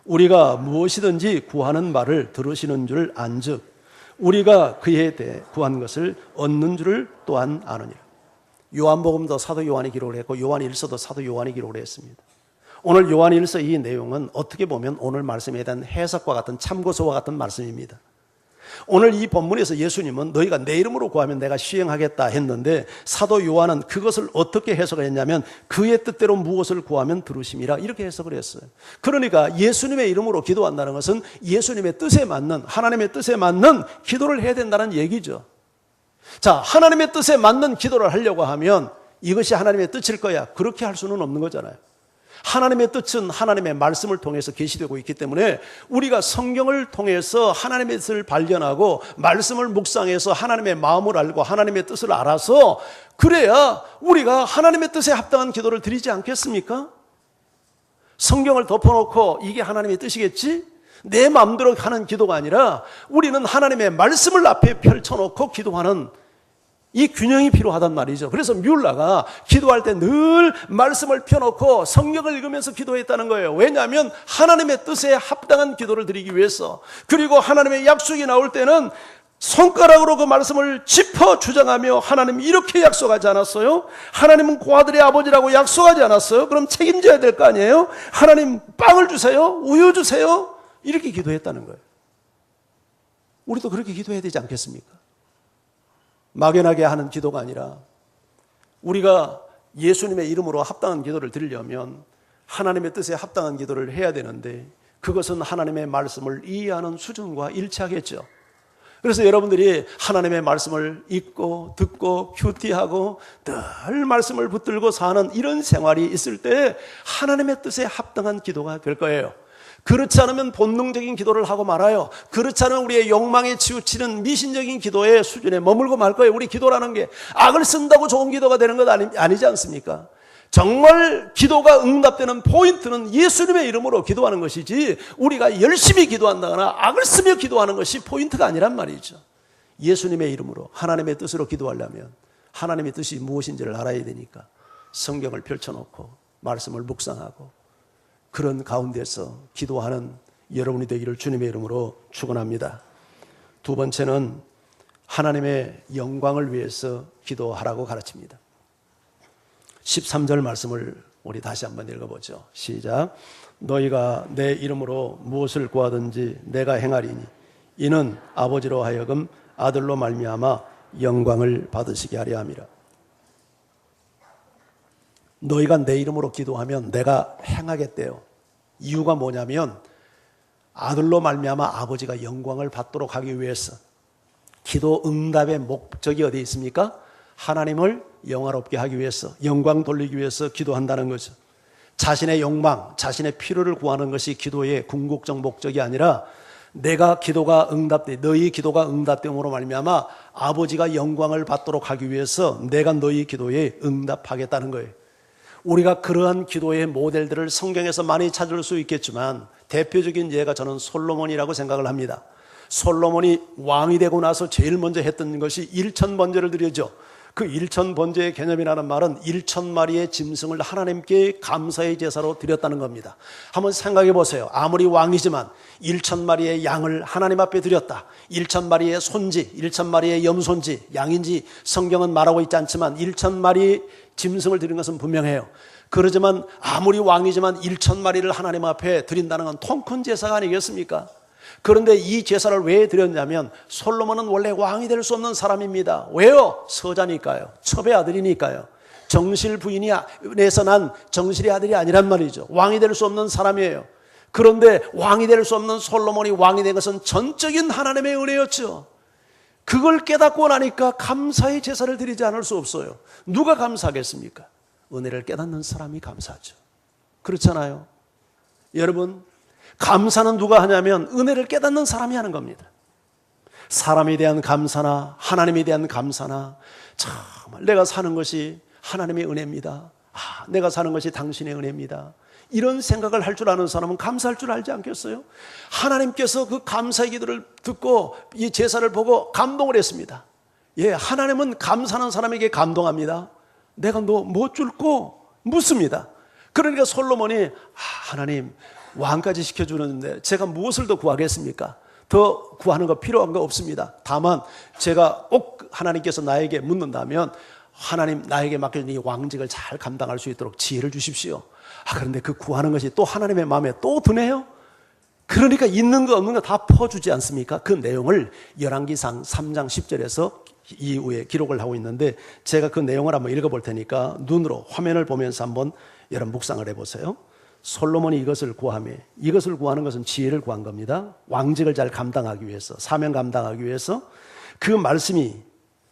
우리가 무엇이든지 구하는 바를 들으시는 줄 안즉 우리가 그에 대해 구한 것을 얻는 줄을 또한 아느니라. 요한복음도 사도 요한이 기록을 했고 요한일서도 사도 요한이 기록을 했습니다. 오늘 요한일서 이 내용은 어떻게 보면 오늘 말씀에 대한 해석과 같은 참고서와 같은 말씀입니다. 오늘 이 본문에서 예수님은 너희가 내 이름으로 구하면 내가 시행하겠다 했는데 사도 요한은 그것을 어떻게 해석했냐면 그의 뜻대로 무엇을 구하면 들으심이라 이렇게 해석을 했어요. 그러니까 예수님의 이름으로 기도한다는 것은 예수님의 뜻에 맞는 하나님의 뜻에 맞는 기도를 해야 된다는 얘기죠. 자, 하나님의 뜻에 맞는 기도를 하려고 하면 이것이 하나님의 뜻일 거야. 그렇게 할 수는 없는 거잖아요. 하나님의 뜻은 하나님의 말씀을 통해서 계시되고 있기 때문에 우리가 성경을 통해서 하나님의 뜻을 발견하고 말씀을 묵상해서 하나님의 마음을 알고 하나님의 뜻을 알아서 그래야 우리가 하나님의 뜻에 합당한 기도를 드리지 않겠습니까? 성경을 덮어놓고 이게 하나님의 뜻이겠지? 내 마음대로 하는 기도가 아니라 우리는 하나님의 말씀을 앞에 펼쳐놓고 기도하는 이 균형이 필요하단 말이죠. 그래서 뮬러가 기도할 때 늘 말씀을 펴놓고 성경을 읽으면서 기도했다는 거예요. 왜냐하면 하나님의 뜻에 합당한 기도를 드리기 위해서. 그리고 하나님의 약속이 나올 때는 손가락으로 그 말씀을 짚어 주장하며 하나님 이렇게 약속하지 않았어요? 하나님은 고아들의 아버지라고 약속하지 않았어요? 그럼 책임져야 될 거 아니에요? 하나님 빵을 주세요? 우유 주세요? 이렇게 기도했다는 거예요. 우리도 그렇게 기도해야 되지 않겠습니까? 막연하게 하는 기도가 아니라 우리가 예수님의 이름으로 합당한 기도를 드리려면 하나님의 뜻에 합당한 기도를 해야 되는데 그것은 하나님의 말씀을 이해하는 수준과 일치하겠죠. 그래서 여러분들이 하나님의 말씀을 읽고 듣고 큐티하고 늘 말씀을 붙들고 사는 이런 생활이 있을 때 하나님의 뜻에 합당한 기도가 될 거예요. 그렇지 않으면 본능적인 기도를 하고 말아요. 그렇지 않으면 우리의 욕망에 치우치는 미신적인 기도의 수준에 머물고 말 거예요. 우리 기도라는 게 악을 쓴다고 좋은 기도가 되는 것 아니지 않습니까? 정말 기도가 응답되는 포인트는 예수님의 이름으로 기도하는 것이지 우리가 열심히 기도한다거나 악을 쓰며 기도하는 것이 포인트가 아니란 말이죠. 예수님의 이름으로 하나님의 뜻으로 기도하려면 하나님의 뜻이 무엇인지를 알아야 되니까 성경을 펼쳐놓고 말씀을 묵상하고 그런 가운데서 기도하는 여러분이 되기를 주님의 이름으로 축원합니다. 두 번째는 하나님의 영광을 위해서 기도하라고 가르칩니다. 13절 말씀을 우리 다시 한번 읽어보죠. 시작. 너희가 내 이름으로 무엇을 구하든지 내가 행하리니 이는 아버지로 하여금 아들로 말미암아 영광을 받으시게 하려 함이라. 너희가 내 이름으로 기도하면 내가 행하겠대요. 이유가 뭐냐면 아들로 말미암아 아버지가 영광을 받도록 하기 위해서. 기도 응답의 목적이 어디에 있습니까? 하나님을 영화롭게 하기 위해서, 영광 돌리기 위해서 기도한다는 거죠. 자신의 욕망, 자신의 필요를 구하는 것이 기도의 궁극적 목적이 아니라 내가 기도가 응답돼, 너희 기도가 응답됨으로 말미암아 아버지가 영광을 받도록 하기 위해서 내가 너희 기도에 응답하겠다는 거예요. 우리가 그러한 기도의 모델들을 성경에서 많이 찾을 수 있겠지만 대표적인 예가 저는 솔로몬이라고 생각을 합니다. 솔로몬이 왕이 되고 나서 제일 먼저 했던 것이 일천번제를 드려죠. 그 일천번제의 개념이라는 말은 1,000마리의 짐승을 하나님께 감사의 제사로 드렸다는 겁니다. 한번 생각해 보세요. 아무리 왕이지만 1,000마리의 양을 하나님 앞에 드렸다. 1,000마리의 손지, 1,000마리의 염손지, 양인지 성경은 말하고 있지 않지만 1,000마리 짐승을 드린 것은 분명해요. 그러지만 아무리 왕이지만 1,000마리를 하나님 앞에 드린다는 건 통 큰 제사가 아니겠습니까? 그런데 이 제사를 왜 드렸냐면 솔로몬은 원래 왕이 될 수 없는 사람입니다. 왜요? 서자니까요. 첩의 아들이니까요. 정실 부인이 내서 난 정실의 아들이 아니란 말이죠. 왕이 될 수 없는 사람이에요. 그런데 왕이 될 수 없는 솔로몬이 왕이 된 것은 전적인 하나님의 은혜였죠. 그걸 깨닫고 나니까 감사의 제사를 드리지 않을 수 없어요. 누가 감사하겠습니까? 은혜를 깨닫는 사람이 감사하죠. 그렇잖아요. 여러분, 감사는 누가 하냐면 은혜를 깨닫는 사람이 하는 겁니다. 사람에 대한 감사나 하나님에 대한 감사나 정말 내가 사는 것이 하나님의 은혜입니다. 내가 사는 것이 당신의 은혜입니다. 이런 생각을 할 줄 아는 사람은 감사할 줄 알지 않겠어요? 하나님께서 그 감사의 기도를 듣고 이 제사를 보고 감동을 했습니다. 예, 하나님은 감사하는 사람에게 감동합니다. 내가 너 뭐 줄고 묻습니다. 그러니까 솔로몬이 하나님 왕까지 시켜주는데 제가 무엇을 더 구하겠습니까? 더 구하는 거 필요한 거 없습니다. 다만 제가 꼭 하나님께서 나에게 묻는다면 하나님 나에게 맡겨진 이 왕직을 잘 감당할 수 있도록 지혜를 주십시오. 그런데 그 구하는 것이 또 하나님의 마음에 또 드네요. 그러니까 있는 거 없는 거 다 퍼주지 않습니까? 그 내용을 열왕기상 3장 10절에서 이후에 기록을 하고 있는데 제가 그 내용을 한번 읽어볼 테니까 눈으로 화면을 보면서 한번 여러분 묵상을 해보세요. 솔로몬이 이것을 구하며, 이것을 구하는 것은 지혜를 구한 겁니다. 왕직을 잘 감당하기 위해서, 사명 감당하기 위해서. 그 말씀이,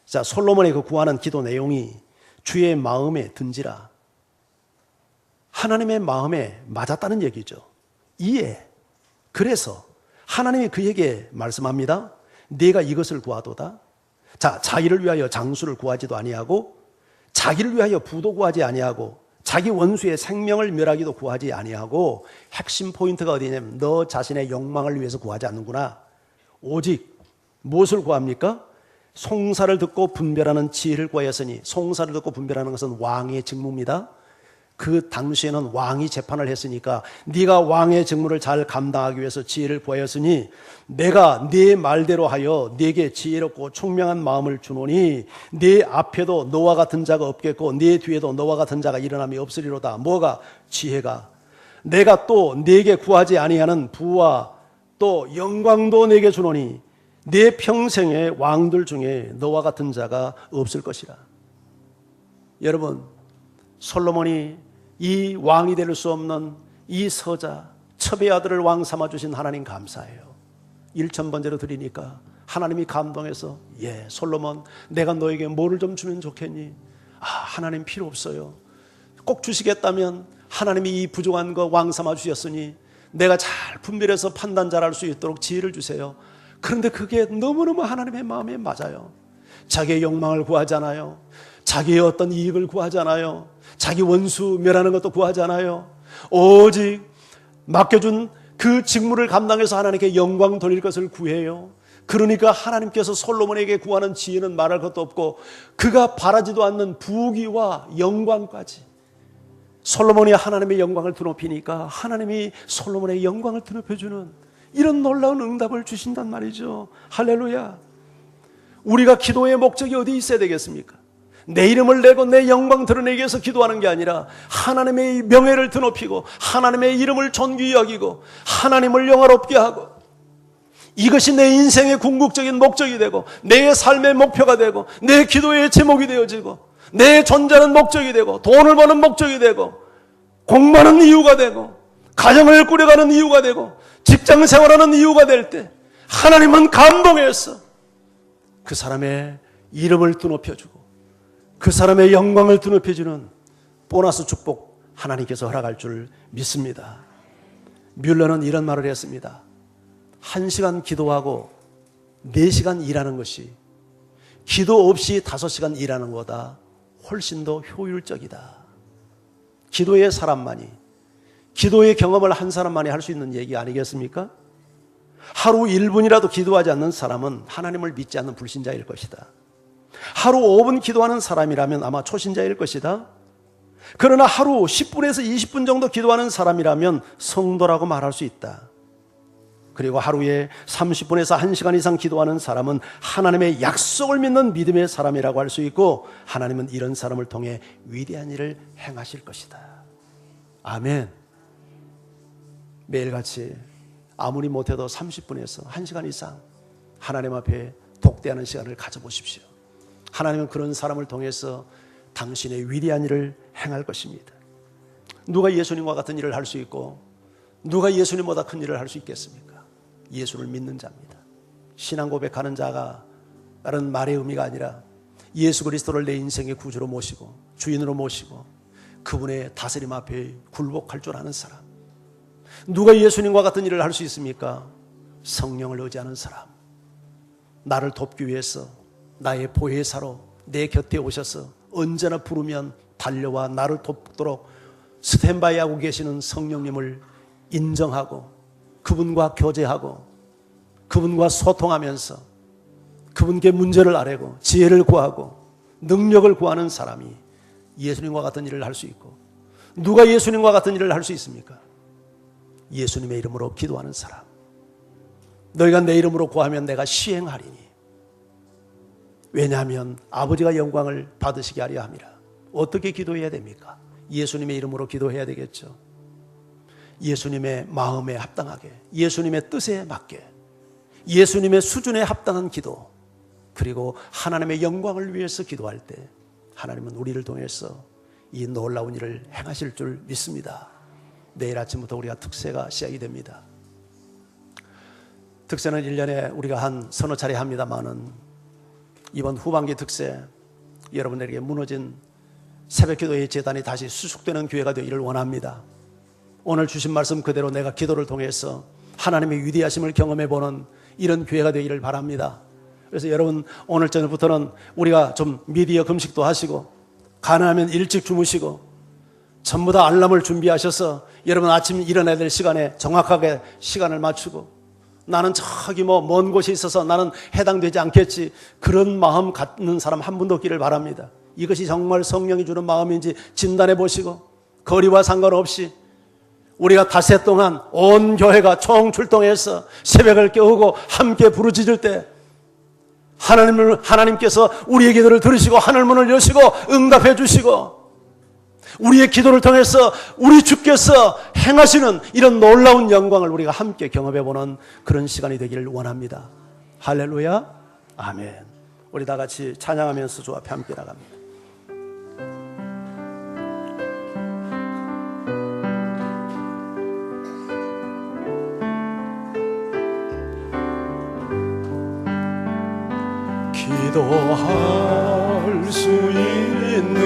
자, 솔로몬의 그 구하는 기도 내용이 주의 마음에 든지라. 하나님의 마음에 맞았다는 얘기죠. 이해. 그래서 하나님이 그에게 말씀합니다. 네가 이것을 구하도다. 자, 자기를 위하여 장수를 구하지도 아니하고, 자기를 위하여 부도 구하지 아니하고, 자기 원수의 생명을 멸하기도 구하지 아니하고, 핵심 포인트가 어디냐면 너 자신의 욕망을 위해서 구하지 않는구나. 오직 무엇을 구합니까? 송사를 듣고 분별하는 지혜를 구하였으니, 송사를 듣고 분별하는 것은 왕의 직무입니다. 그 당시에는 왕이 재판을 했으니까 네가 왕의 직무를 잘 감당하기 위해서 지혜를 구하였으니 내가 네 말대로 하여 네게 지혜롭고 총명한 마음을 주노니 네 앞에도 너와 같은 자가 없겠고 네 뒤에도 너와 같은 자가 일어남이 없으리로다. 뭐가? 지혜가. 내가 또 네게 구하지 아니하는 부와 또 영광도 네게 주노니 네 평생의 왕들 중에 너와 같은 자가 없을 것이라. 여러분, 솔로몬이 이 왕이 될 수 없는 이 서자, 첩의 아들을 왕 삼아주신 하나님 감사해요. 1,000번째로 드리니까 하나님이 감동해서 예, 솔로몬 내가 너에게 뭐를 좀 주면 좋겠니? 하나님 필요 없어요. 꼭 주시겠다면 하나님이 이 부족한 거 왕 삼아주셨으니 내가 잘 분별해서 판단 잘할 수 있도록 지혜를 주세요. 그런데 그게 너무너무 하나님의 마음에 맞아요. 자기의 욕망을 구하잖아요. 자기의 어떤 이익을 구하잖아요. 자기 원수 멸하는 것도 구하잖아요. 오직 맡겨준 그 직무를 감당해서 하나님께 영광 돌릴 것을 구해요. 그러니까 하나님께서 솔로몬에게 구하는 지혜는 말할 것도 없고 그가 바라지도 않는 부귀와 영광까지 솔로몬이 하나님의 영광을 드높이니까 하나님이 솔로몬의 영광을 드높여주는 이런 놀라운 응답을 주신단 말이죠. 할렐루야. 우리가 기도의 목적이 어디 있어야 되겠습니까? 내 이름을 내고 내 영광 드러내기 위해서 기도하는 게 아니라 하나님의 명예를 드높이고 하나님의 이름을 존귀히 여기고 하나님을 영화롭게 하고 이것이 내 인생의 궁극적인 목적이 되고 내 삶의 목표가 되고 내 기도의 제목이 되어지고 내 존재는 목적이 되고 돈을 버는 목적이 되고 공부하는 이유가 되고 가정을 꾸려가는 이유가 되고 직장 생활하는 이유가 될 때 하나님은 감동해서 그 사람의 이름을 드높여주고 그 사람의 영광을 드높여주는 보너스 축복 하나님께서 허락할 줄 믿습니다. 뮬러는 이런 말을 했습니다. 1시간 기도하고 4시간 일하는 것이 기도 없이 5시간 일하는 것보다 훨씬 더 효율적이다. 기도의 사람만이, 기도의 경험을 한 사람만이 할 수 있는 얘기 아니겠습니까? 하루 1분이라도 기도하지 않는 사람은 하나님을 믿지 않는 불신자일 것이다. 하루 5분 기도하는 사람이라면 아마 초신자일 것이다. 그러나 하루 10분에서 20분 정도 기도하는 사람이라면 성도라고 말할 수 있다. 그리고 하루에 30분에서 1시간 이상 기도하는 사람은 하나님의 약속을 믿는 믿음의 사람이라고 할 수 있고, 하나님은 이런 사람을 통해 위대한 일을 행하실 것이다. 아멘. 매일같이 아무리 못해도 30분에서 1시간 이상 하나님 앞에 독대하는 시간을 가져보십시오. 하나님은 그런 사람을 통해서 당신의 위대한 일을 행할 것입니다. 누가 예수님과 같은 일을 할 수 있고 누가 예수님보다 큰 일을 할 수 있겠습니까? 예수를 믿는 자입니다. 신앙 고백하는 자가 다른 말의 의미가 아니라 예수 그리스도를 내 인생의 구주로 모시고 주인으로 모시고 그분의 다스림 앞에 굴복할 줄 아는 사람. 누가 예수님과 같은 일을 할 수 있습니까? 성령을 의지하는 사람. 나를 돕기 위해서 나의 보혜사로 내 곁에 오셔서 언제나 부르면 달려와 나를 돕도록 스탠바이 하고 계시는 성령님을 인정하고 그분과 교제하고 그분과 소통하면서 그분께 문제를 아뢰고 지혜를 구하고 능력을 구하는 사람이 예수님과 같은 일을 할 수 있고, 누가 예수님과 같은 일을 할 수 있습니까? 예수님의 이름으로 기도하는 사람. 너희가 내 이름으로 구하면 내가 시행하리니. 왜냐하면 아버지가 영광을 받으시게 하려 함이라. 어떻게 기도해야 됩니까? 예수님의 이름으로 기도해야 되겠죠. 예수님의 마음에 합당하게, 예수님의 뜻에 맞게, 예수님의 수준에 합당한 기도, 그리고 하나님의 영광을 위해서 기도할 때 하나님은 우리를 통해서 이 놀라운 일을 행하실 줄 믿습니다. 내일 아침부터 우리가 특세가 시작이 됩니다. 특세는 1년에 우리가 한 서너 차례 합니다만은 이번 후반기 특세, 여러분들에게 무너진 새벽기도의 재단이 다시 수축되는 기회가 되기를 원합니다. 오늘 주신 말씀 그대로 내가 기도를 통해서 하나님의 위대하심을 경험해보는 이런 기회가 되기를 바랍니다. 그래서 여러분, 오늘 저녁부터는 우리가 좀 미디어 금식도 하시고 가능하면 일찍 주무시고 전부 다 알람을 준비하셔서 여러분 아침 일어나야 될 시간에 정확하게 시간을 맞추고, 나는 저기 먼 곳에 있어서 나는 해당되지 않겠지, 그런 마음 갖는 사람 한 분도 없기를 바랍니다. 이것이 정말 성령이 주는 마음인지 진단해 보시고, 거리와 상관없이 우리가 닷새 동안 온 교회가 총출동해서 새벽을 깨우고 함께 부르짖을 때 하나님께서 우리의 기도를 들으시고 하늘 문을 여시고 응답해 주시고 우리의 기도를 통해서 우리 주께서 행하시는 이런 놀라운 영광을 우리가 함께 경험해보는 그런 시간이 되기를 원합니다. 할렐루야, 아멘. 우리 다 같이 찬양하면서 주 앞에 함께 나갑니다. 기도할 수 있는데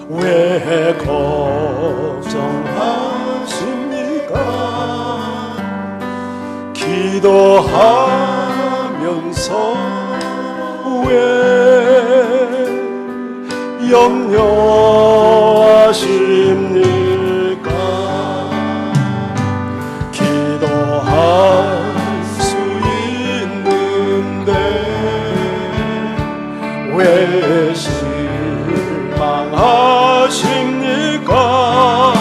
왜 걱정하십니까? 기도하면서 왜 염려하십니까? 기도할 왜 실망하십니까?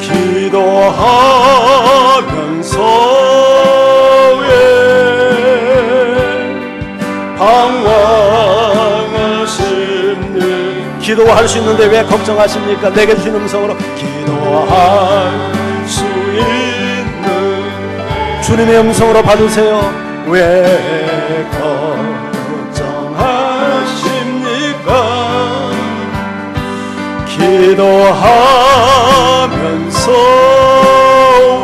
기도하면서 왜 방황하십니까? 기도할 수 있는데 왜 걱정하십니까? 내게 주신 음성으로 기도할 수 있는 주님의 음성으로 받으세요. 왜 기도하면서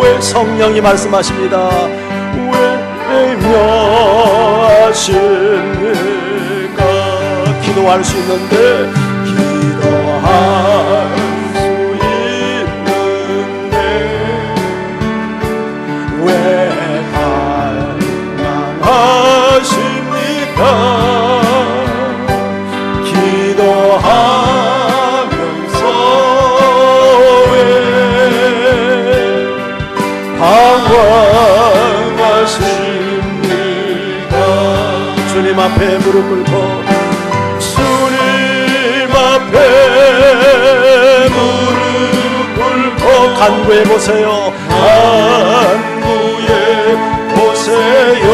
왜 성령이 말씀하십니다. 왜 외면하십니까? 기도할 수 있는데 기도할 수 있는데 왜 반항하십니까? 기도하면서 왜 방황하십니까? 주님 앞에 무릎 꿇고 주님 앞에 무릎 꿇고 간구해 보세요. 간구해 보세요.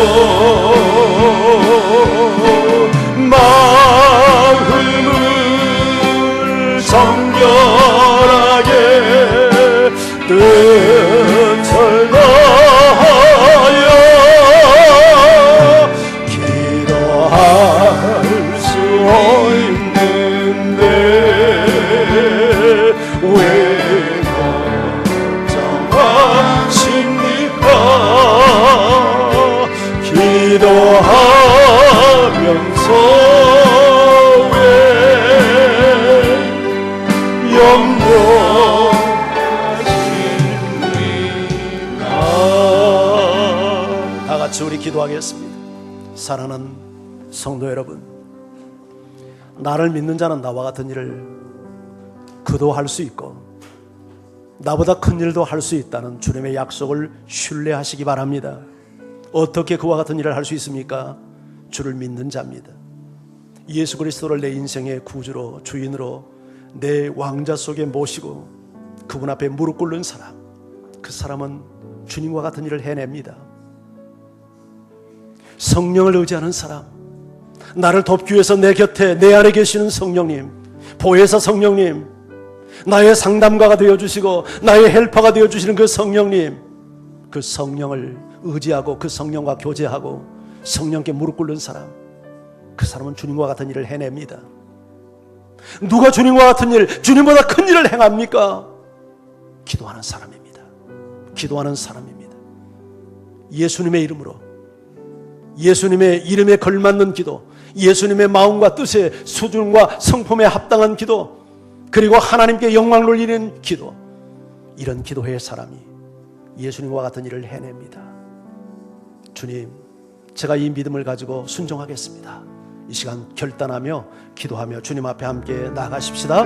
마음을 정결하게 뜻을 다하여 기도할 수 있는데 왜 걱정하십니까? 기도하면서 왜 염려하십니까? 다 같이 우리 기도하겠습니다. 사랑하는 성도 여러분, 나를 믿는 자는 나와 같은 일을 그도 할 수 있고 나보다 큰 일도 할 수 있다는 주님의 약속을 신뢰하시기 바랍니다. 어떻게 그와 같은 일을 할 수 있습니까? 주를 믿는 자입니다. 예수 그리스도를 내 인생의 구주로, 주인으로 내 왕자 속에 모시고 그분 앞에 무릎 꿇는 사람, 그 사람은 주님과 같은 일을 해냅니다. 성령을 의지하는 사람, 나를 돕기 위해서 내 곁에 내 안에 계시는 성령님, 보혜사 성령님, 나의 상담가가 되어주시고 나의 헬퍼가 되어주시는 그 성령님, 그 성령을 의지하고 그 성령과 교제하고 성령께 무릎 꿇는 사람, 그 사람은 주님과 같은 일을 해냅니다. 누가 주님과 같은 일, 주님보다 큰 일을 행합니까? 기도하는 사람입니다. 기도하는 사람입니다. 예수님의 이름으로, 예수님의 이름에 걸맞는 기도, 예수님의 마음과 뜻의 수준과 성품에 합당한 기도, 그리고 하나님께 영광을 돌리는 기도, 이런 기도의 사람이 예수님과 같은 일을 해냅니다. 주님, 제가 이 믿음을 가지고 순종하겠습니다. 이 시간 결단하며 기도하며 주님 앞에 함께 나가십시다.